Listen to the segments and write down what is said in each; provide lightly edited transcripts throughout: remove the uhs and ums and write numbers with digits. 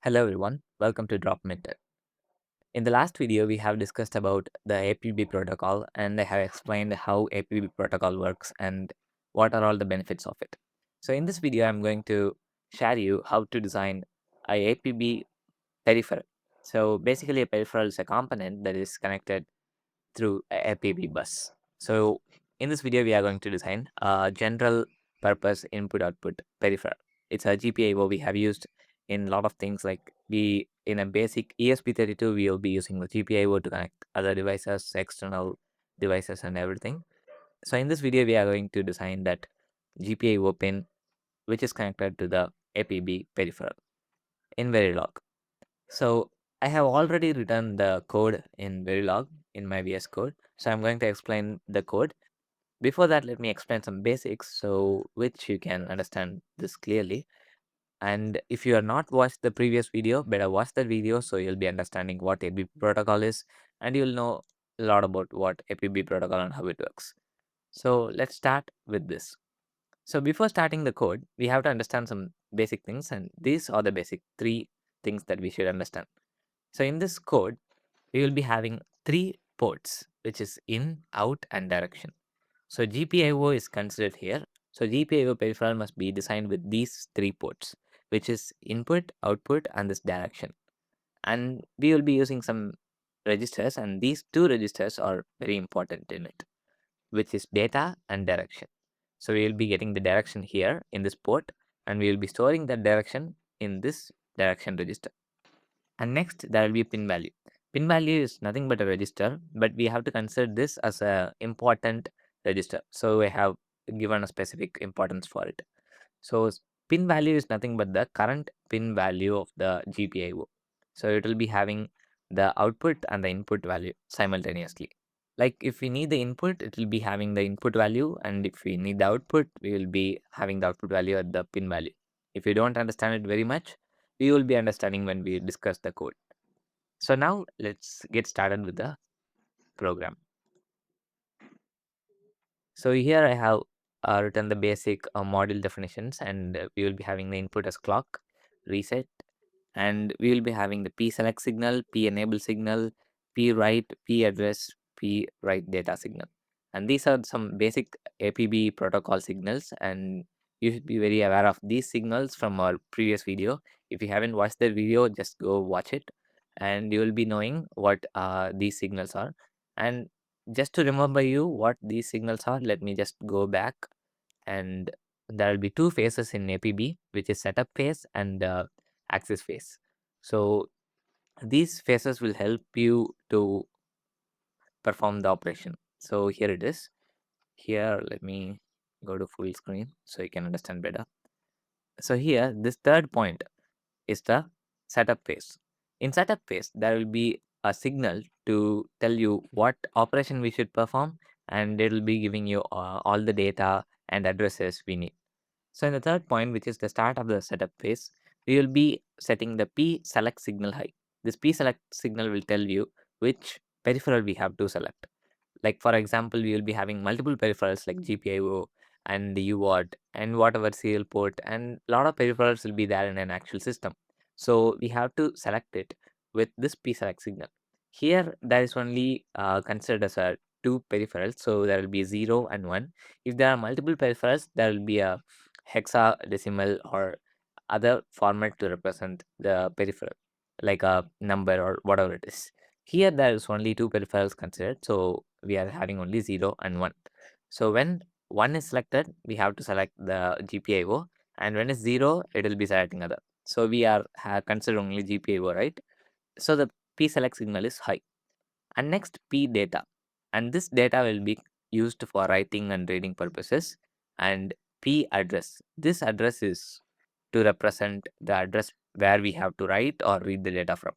Hello everyone, welcome to Drop Method. In the last video, we have discussed about the APB protocol and I have explained how APB protocol works and what are all the benefits of it. So in this video, I'm going to share you how to design a APB peripheral. So basically a peripheral is a component that is connected through a APB bus. So in this video, we are going to design a general purpose input-output peripheral. It's a GPIO we have used in a lot of things like we in a basic ESP32, we will be using the GPIO to connect other devices, external devices and everything. So in this video, we are going to design that GPIO pin which is connected to the APB peripheral in Verilog. So I have already written the code in Verilog in my VS Code. So I'm going to explain the code. Before that, let me explain some basics so which you can understand this clearly. And if you are not watched the previous video, better watch that video so you'll be understanding what APB protocol is and you'll know a lot about what APB protocol and how it works. So let's start with this. So before starting the code, we have to understand some basic things and these are the basic three things that we should understand. So in this code, we will be having three ports, which is in, out, and direction. So GPIO is considered here. So GPIO peripheral must be designed with these three ports, which is input, output, and this direction. And we will be using some registers, and these two registers are very important in it, which is data and direction. So we will be getting the direction here in this port, and we will be storing that direction in this direction register. And next, there will be pin value. Pin value is nothing but a register, but we have to consider this as a important register. So we have given a specific importance for it. So pin value is nothing but the current pin value of the GPIO. So it will be having the output and the input value simultaneously. Like if we need the input, it will be having the input value, and if we need the output, we will be having the output value at the pin value. If you don't understand it very much, we will be understanding when we discuss the code. So now let's get started with the program. So here I have written the basic module definitions, and we will be having the input as clock, reset, and we will be having the P select signal, P enable signal, P write, P address, P write data signal. And these are some basic APB protocol signals, and you should be very aware of these signals from our previous video. If you haven't watched the video, just go watch it, and you will be knowing what these signals are. And just to remember you what these signals are, let me just go back, and there will be two phases in APB, which is setup phase and access phase. So these phases will help you to perform the operation. So here it is. Here, let me go to full screen so you can understand better. So here, this third point is the setup phase. In setup phase, there will be a signal to tell you what operation we should perform, and it will be giving you all the data and addresses we need. So in the third point, which is the start of the setup phase, we will be setting the P select signal high. This P select signal will tell you which peripheral we have to select. Like for example, we will be having multiple peripherals like GPIO and the UART and whatever serial port, and a lot of peripherals will be there in an actual system. So we have to select it with this P select signal. Here there is only considered as a two peripherals, so there will be 0 and 1. If there are multiple peripherals, there will be a hexadecimal or other format to represent the peripheral, like a number or whatever it is. Here there is only two peripherals considered, so we are having only 0 and 1. So when 1 is selected, we have to select the GPIO, and when it's 0, it will be selecting other. So we are considering only GPIO, right? So the P select signal is high. And next, P data. And this data will be used for writing and reading purposes. And P address. This address is to represent the address where we have to write or read the data from.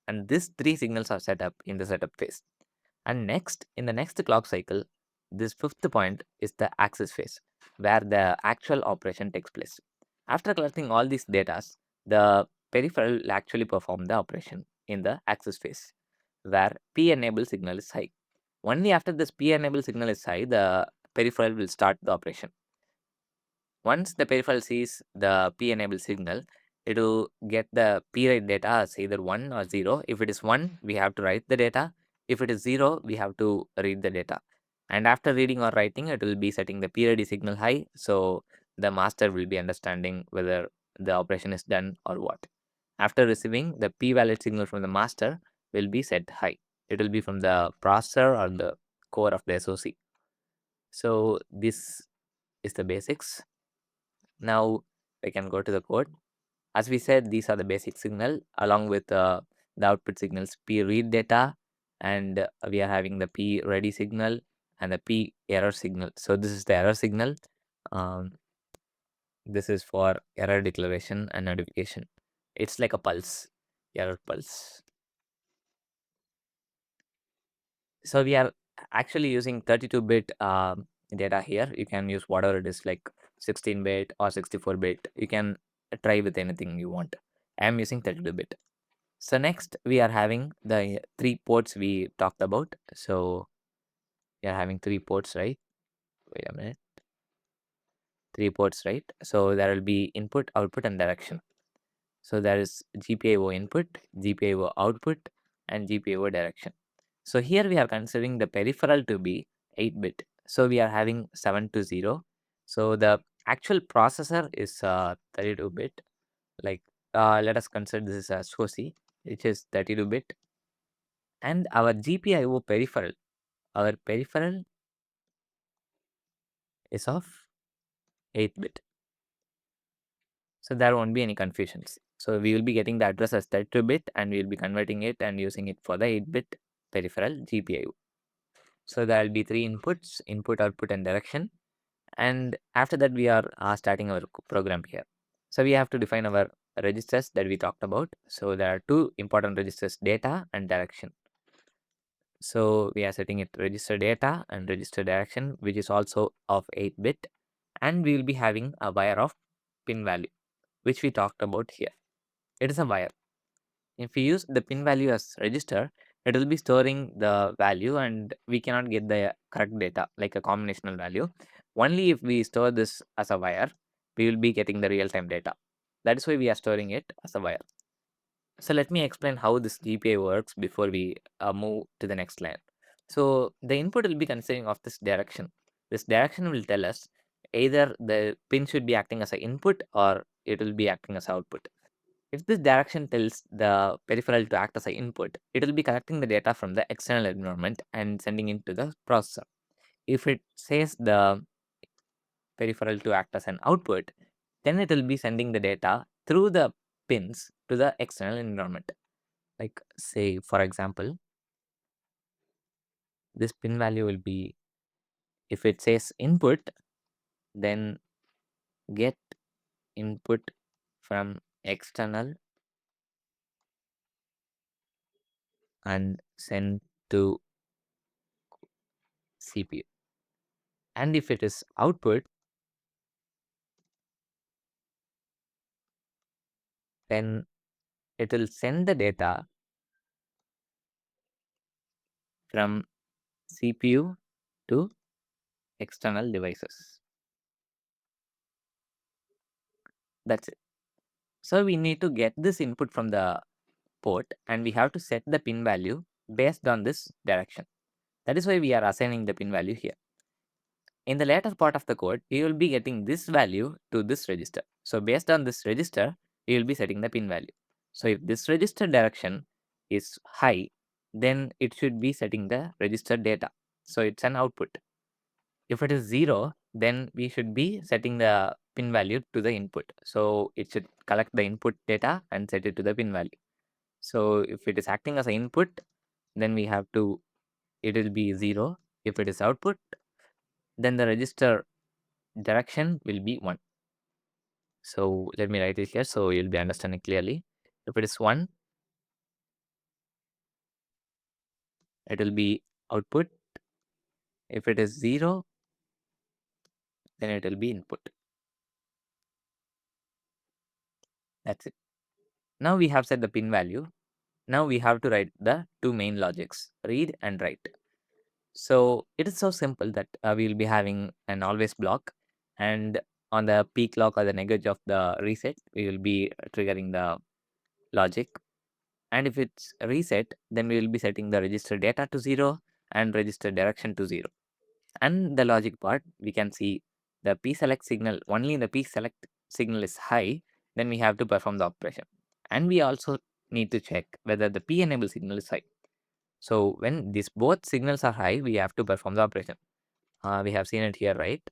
And these three signals are set up in the setup phase. And next, in the next clock cycle, this fifth point is the access phase, where the actual operation takes place. After collecting all these data, the peripheral will actually perform the operation in the access phase, where P enable signal is high. Only after this P enable signal is high, the peripheral will start the operation. Once the peripheral sees the P enable signal, it will get the P write data as either 1 or 0. If it is 1, we have to write the data. If it is 0, we have to read the data. And after reading or writing, it will be setting the P ready signal high. So the master will be understanding whether the operation is done or what. After receiving, the P valid signal from the master will be set high. It will be from the processor or the core of the SoC. So this is the basics. Now I can go to the code. As we said, these are the basic signal along with the output signals P read data, and we are having the P ready signal and the P error signal. So this is the error signal. Um, this is for error declaration and notification. It's like a pulse, error pulse. So we are actually using 32-bit data here. You can use whatever it is, like 16-bit or 64-bit. You can try with anything you want. I'm using 32-bit. So next we are having the three ports we talked about. So we are having three ports, right? Wait a minute. Three ports, right? So there will be input, output, and direction. So there is GPIO input, GPIO output, and GPIO direction. So here we are considering the peripheral to be 8-bit. So we are having 7 to 0. So the actual processor is 32-bit. Like let us consider this is a SOC, which is 32-bit. And our GPIO peripheral, our peripheral is of 8-bit. So there won't be any confusions. So we will be getting the address as 32-bit and we will be converting it and using it for the 8-bit peripheral GPIO. So there will be three inputs, input, output, and direction. And after that, we are starting our program here. So we have to define our registers that we talked about. So there are two important registers, data and direction. So we are setting it register data and register direction, which is also of 8-bit. And we will be having a wire of pin value, which we talked about here. It is a wire. If we use the pin value as register, it will be storing the value and we cannot get the correct data, like a combinational value. Only if we store this as a wire, we will be getting the real-time data. That is why we are storing it as a wire. So let me explain how this GPIO works before we move to the next line. So the input will be consisting of this direction. This direction will tell us either the pin should be acting as an input or it will be acting as output. If this direction tells the peripheral to act as an input, it will be collecting the data from the external environment and sending it to the processor. If it says the peripheral to act as an output, then it will be sending the data through the pins to the external environment. Like say, for example, this pin value will be, if it says input, then get input from external and send to CPU. And if it is output, then it will send the data from CPU to external devices. That's it. So we need to get this input from the port and we have to set the pin value based on this direction. That is why we are assigning the pin value here. In the later part of the code, we will be getting this value to this register. So based on this register, we will be setting the pin value. So if this register direction is high, then it should be setting the register data. So it's an output. If it is 0, then we should be setting the pin value to the input. So it should collect the input data and set it to the pin value. So if it is acting as an input, then we have to, it will be 0. If it is output, then the register direction will be 1. So let me write it here so you'll be understanding clearly. If it is 1, it will be output. If it is 0, then it will be input. That's it. Now we have set the pin value. Now we have to write the two main logics, read and write. So it is so simple that we will be having an always block and on the P clock or the negative of the reset, we will be triggering the logic. And if it's reset, then we will be setting the register data to 0 and register direction to 0. And the logic part, we can see the P select signal, only the P select signal is high, then we have to perform the operation. And we also need to check whether the P enable signal is high. So when these both signals are high, we have to perform the operation. We have seen it here, right?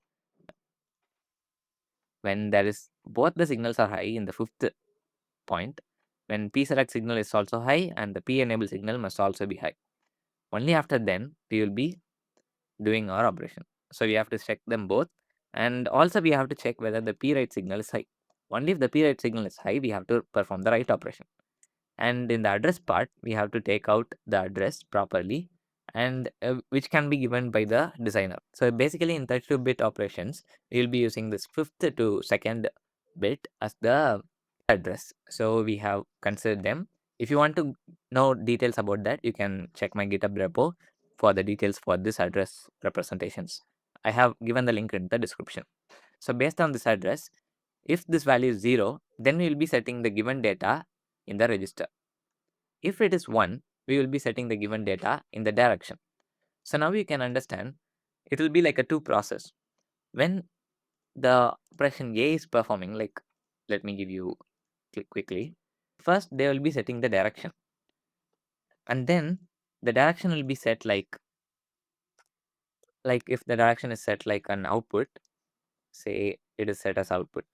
When there is both the signals are high in the fifth point, when P select signal is also high and the P enable signal must also be high. Only after then we will be doing our operation. So we have to check them both, and also we have to check whether the P write signal is high. Only if the P write signal is high, we have to perform the write operation. And in the address part, we have to take out the address properly, and which can be given by the designer. So basically in 32-bit operations, we will be using this fifth to second bit as the address. So we have considered them. If you want to know details about that, you can check my GitHub repo for the details for this address representations. I have given the link in the description. So based on this address, if this value is 0, then we will be setting the given data in the register. If it is 1, we will be setting the given data in the direction. So now you can understand it will be like a two process. When the operation A is performing, like let me give you quickly. First, they will be setting the direction, and then the direction will be set like if the direction is set like an output, say it is set as output.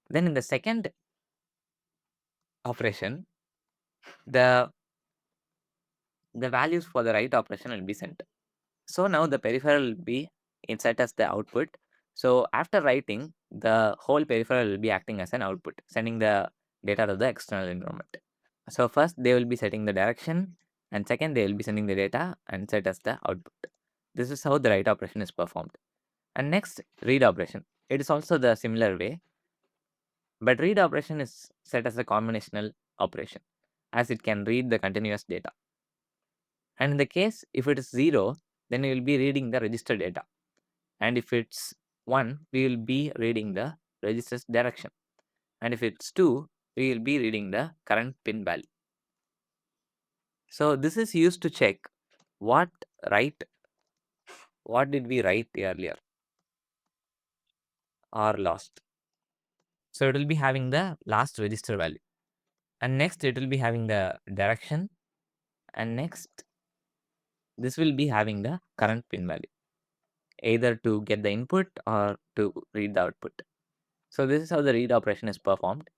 Then in the second operation, the values for the write operation will be sent. So now the peripheral will be set as the output. So after writing, the whole peripheral will be acting as an output, sending the data to the external environment. So first they will be setting the direction, and second they will be sending the data and set as the output. This is how the write operation is performed. And next, read operation. It is also the similar way, but read operation is set as a combinational operation, as it can read the continuous data. And in the case if it is 0, then we will be reading the register data. And if it's 1, we will be reading the register's direction. And if it's 2, we will be reading the current pin value. So this is used to check what write, what did we write earlier or lost. So it will be having the last register value. And next it will be having the direction. And next this will be having the current pin value, either to get the input or to read the output. So this is how the read operation is performed.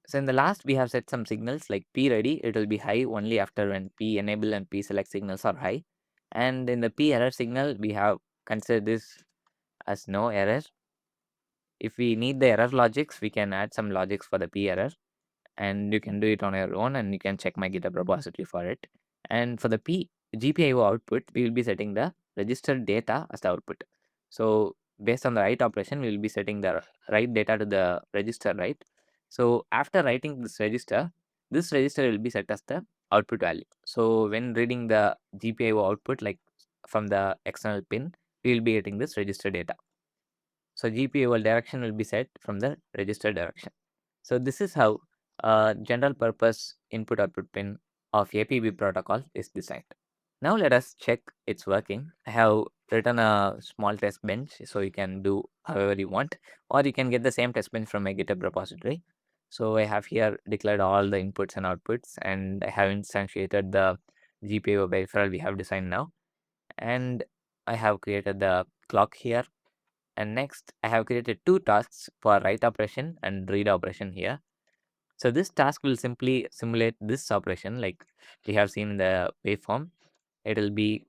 So in the last, we have set some signals like P ready. It will be high only after when P enable and P select signals are high. And in the P error signal, we have considered this as no error. If we need the error logics, we can add some logics for the P error, and you can do it on your own, and you can check my GitHub repository for it. And for the P GPIO output, we will be setting the registered data as the output. So based on the write operation, we will be setting the write data to the register, right? So after writing this register will be set as the output value. So when reading the GPIO output, like from the external pin, we will be getting this register data. So GPIO direction will be set from the register direction. So this is how a general purpose input output pin of APB protocol is designed. Now let us check it's working. I have written a small test bench so you can do however you want, or you can get the same test bench from my GitHub repository. So I have here declared all the inputs and outputs, and I have instantiated the GPIO peripheral we have designed now. And I have created the clock here. And next I have created two tasks for write operation and read operation here. So this task will simply simulate this operation like we have seen in the waveform. It will be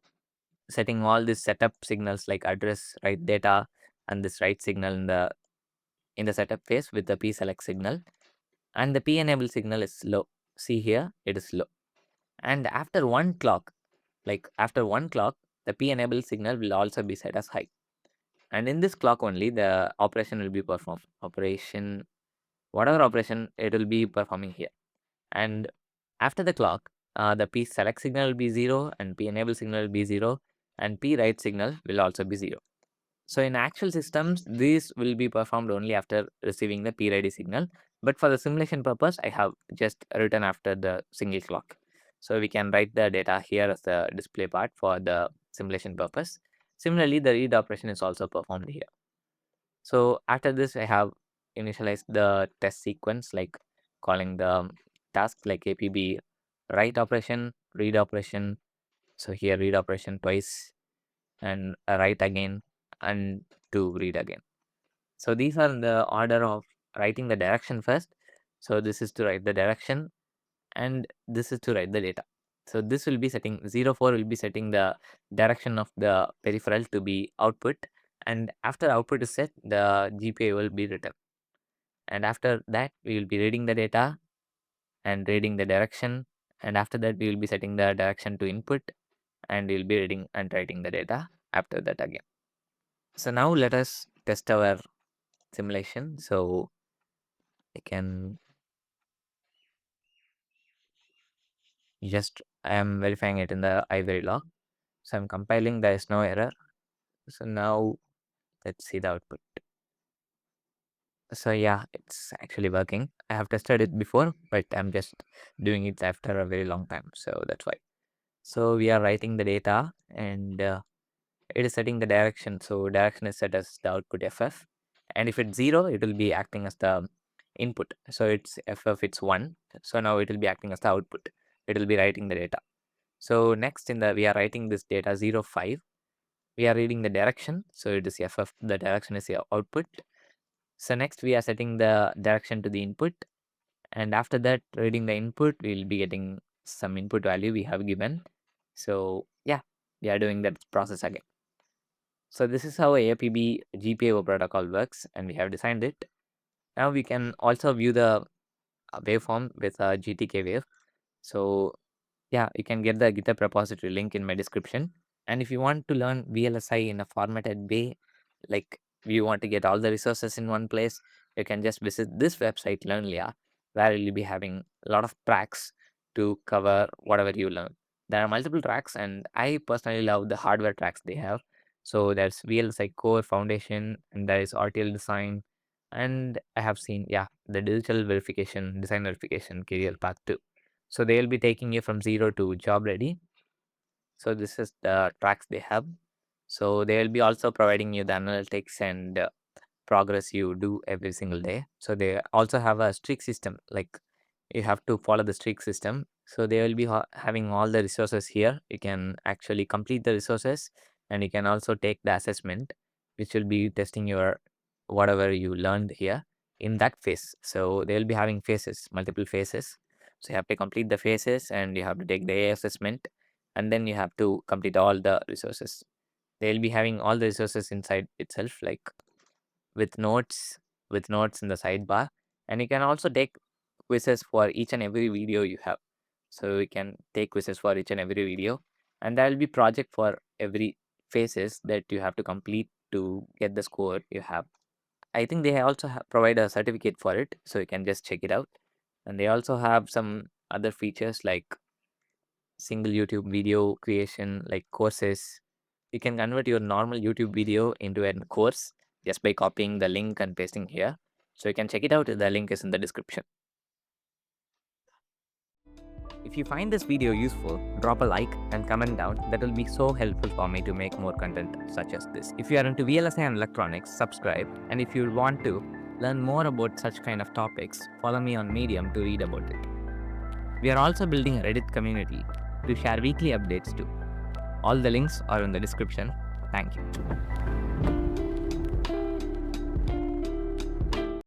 setting all these setup signals like address, write data, and this write signal in the setup phase with the P select signal. And the P enable signal is low. See here, it is low. And after one clock, the P enable signal will also be set as high. And in this clock only, the operation will be performed. Whatever operation it will be performing here. And after the clock, the P select signal will be 0 and P enable signal will be 0 and P write signal will also be 0. So in actual systems, these will be performed only after receiving the PID signal. But for the simulation purpose, I have just written after the single clock. So we can write the data here as the display part for the simulation purpose. Similarly, the read operation is also performed here. So after this, I have initialized the test sequence, like calling the task like APB write operation, read operation. So here read operation twice and a write again and to read again. So these are in the order of writing the direction first. So this is to write the direction and this is to write the data. So this will be setting 04 will be setting the direction of the peripheral to be output, and after output is set, the GPIO will be written. And after that, we will be reading the data and reading the direction, and after that we will be setting the direction to input and we'll be reading and writing the data after that again. So now let us test our simulation. So I can I am verifying it in the iVerilog. So I'm compiling, there is no error. So now let's see the output. So yeah, it's actually working. I have tested it before, but I'm just doing it after a very long time. So that's why. So we are writing the data and it is setting the direction. So direction is set as the output FF. And if it's 0, it will be acting as the input. So it's FF, it's 1. So now it will be acting as the output. It will be writing the data. So next we are writing this data 05. We are reading the direction. So it is FF, the direction is the output. So next we are setting the direction to the input. And after that, reading the input, we'll be getting some input value we have given. So yeah, we are doing that process again. So this is how APB GPIO protocol works, and we have designed it. Now we can also view the waveform with a GTK wave. So yeah, you can get the GitHub repository link in my description. And if you want to learn VLSI in a formatted way, like you want to get all the resources in one place, you can just visit this website, LearnLia, where you'll be having a lot of tracks to cover whatever you learn. There are multiple tracks, and I personally love the hardware tracks they have. So there's VLSI Core Foundation, and there is RTL Design, and I have seen, yeah, the digital verification, design verification career path too. So they'll be taking you from 0 to job ready. So this is the tracks they have. So they will be also providing you the analytics and progress you do every single day. So they also have a streak system, like you have to follow the streak system. So they will be having all the resources here. You can actually complete the resources, and you can also take the assessment, which will be testing your whatever you learned here in that phase. So they will be having phases, multiple phases. So you have to complete the phases and you have to take the A assessment, and then you have to complete all the resources. They'll be having all the resources inside itself, like with notes, in the sidebar. And you can also take quizzes for each and every video you have. So you can take quizzes for each and every video, and there will be project for every phases that you have to complete to get the score you have. I think they also provide a certificate for it, so you can just check it out. And they also have some other features like single YouTube video creation, like courses. You can convert your normal YouTube video into a course just by copying the link and pasting here. So you can check it out. The link is in the description. If you find this video useful, drop a like and comment down. That will be so helpful for me to make more content such as this. If you are into VLSI and electronics, subscribe. And if you want to learn more about such kind of topics, follow me on Medium to read about it. We are also building a Reddit community to share weekly updates too. All the links are in the description. Thank you.